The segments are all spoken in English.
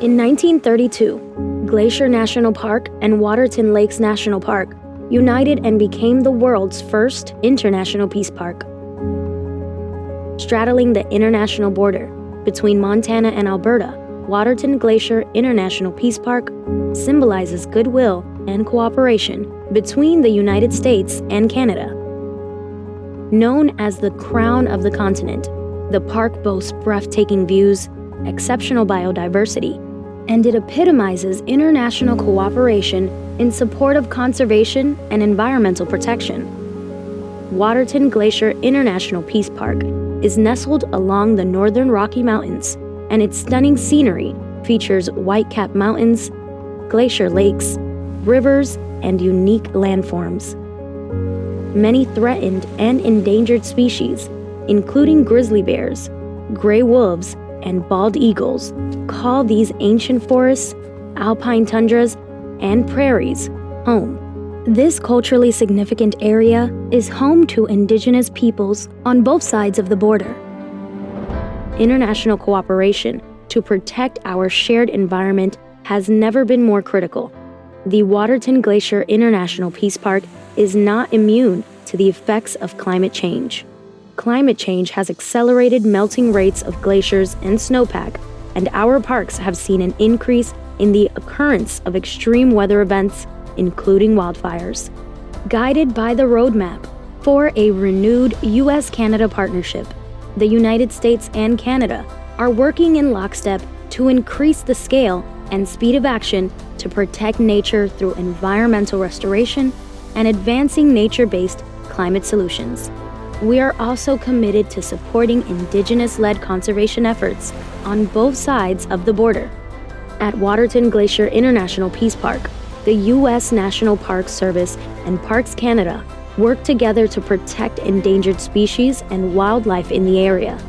In 1932, Glacier National Park and Waterton Lakes National Park united and became the world's first international peace park. Straddling the international border between Montana and Alberta, Waterton Glacier International Peace Park symbolizes goodwill and cooperation between the United States and Canada. Known as the crown of the continent, the park boasts breathtaking views, exceptional biodiversity, and it epitomizes international cooperation in support of conservation and environmental protection. Waterton Glacier International Peace Park is nestled along the northern Rocky Mountains, and its stunning scenery features white-capped mountains, glacier lakes, rivers, and unique landforms. Many threatened and endangered species, including grizzly bears, gray wolves, and bald eagles, call these ancient forests, alpine tundras, and prairies home. This culturally significant area is home to Indigenous peoples on both sides of the border. International cooperation to protect our shared environment has never been more critical. The Waterton Glacier International Peace Park is not immune to the effects of climate change. Climate change has accelerated melting rates of glaciers and snowpack, and our parks have seen an increase in the occurrence of extreme weather events, including wildfires. Guided by the roadmap for a renewed US-Canada partnership, the United States and Canada are working in lockstep to increase the scale and speed of action to protect nature through environmental restoration and advancing nature-based climate solutions. We are also committed to supporting Indigenous-led conservation efforts on both sides of the border. At Waterton Glacier International Peace Park, the U.S. National Park Service and Parks Canada work together to protect endangered species and wildlife in the area.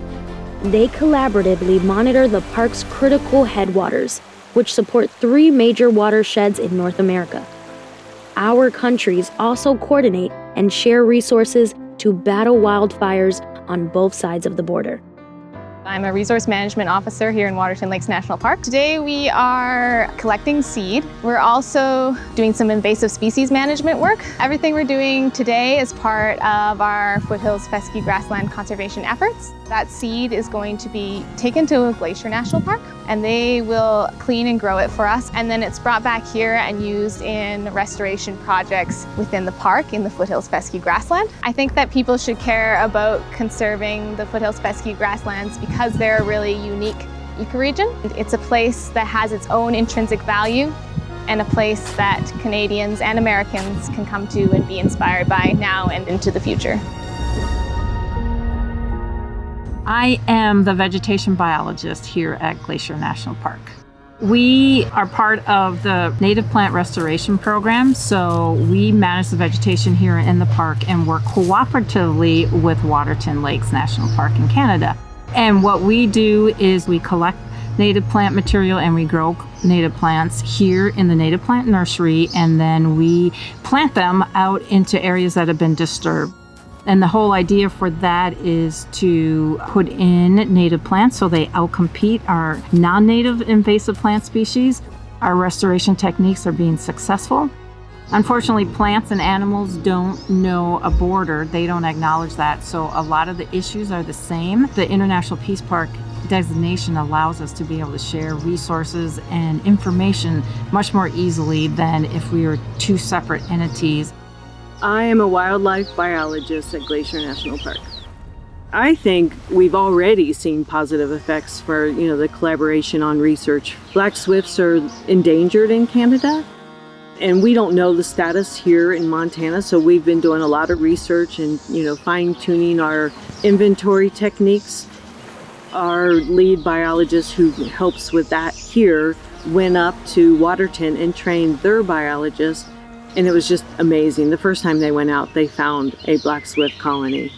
They collaboratively monitor the park's critical headwaters, which support 3 major watersheds in North America. Our countries also coordinate and share resources to battle wildfires on both sides of the border. I'm a resource management officer here in Waterton Lakes National Park. Today we are collecting seed. We're also doing some invasive species management work. Everything we're doing today is part of our Foothills Fescue grassland conservation efforts. That seed is going to be taken to Glacier National Park, and they will clean and grow it for us, and then it's brought back here and used in restoration projects within the park in the Foothills Fescue grassland. I think that people should care about conserving the Foothills Fescue grasslands because they're a really unique ecoregion. It's a place that has its own intrinsic value and a place that Canadians and Americans can come to and be inspired by now and into the future. I am the vegetation biologist here at Glacier National Park. We are part of the native plant restoration program, so we manage the vegetation here in the park and work cooperatively with Waterton Lakes National Park in Canada. And what we do is we collect native plant material and we grow native plants here in the native plant nursery, and then we plant them out into areas that have been disturbed. And the whole idea for that is to put in native plants so they outcompete our non-native invasive plant species. Our restoration techniques are being successful. Unfortunately, plants and animals don't know a border. They don't acknowledge that. So a lot of the issues are the same. The International Peace Park designation allows us to be able to share resources and information much more easily than if we were 2 separate entities. I am a wildlife biologist at Glacier National Park. I think we've already seen positive effects for, the collaboration on research. Black swifts are endangered in Canada, and we don't know the status here in Montana, so we've been doing a lot of research and, fine-tuning our inventory techniques. Our lead biologist who helps with that here went up to Waterton and trained their biologists. And it was just amazing. The first time they went out, they found a black swift colony.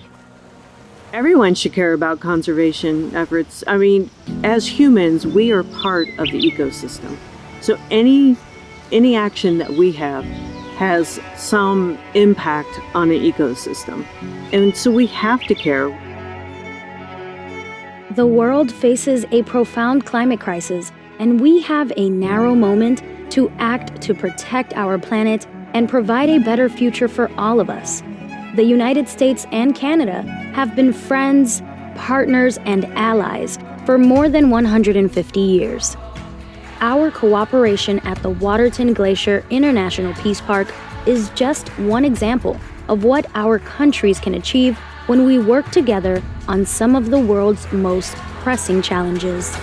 Everyone should care about conservation efforts. I mean, as humans, we are part of the ecosystem. So any action that we have has some impact on an ecosystem. And so we have to care. The world faces a profound climate crisis and we have a narrow moment to act to protect our planet and provide a better future for all of us. The United States and Canada have been friends, partners, and allies for more than 150 years. Our cooperation at the Waterton Glacier International Peace Park is just one example of what our countries can achieve when we work together on some of the world's most pressing challenges.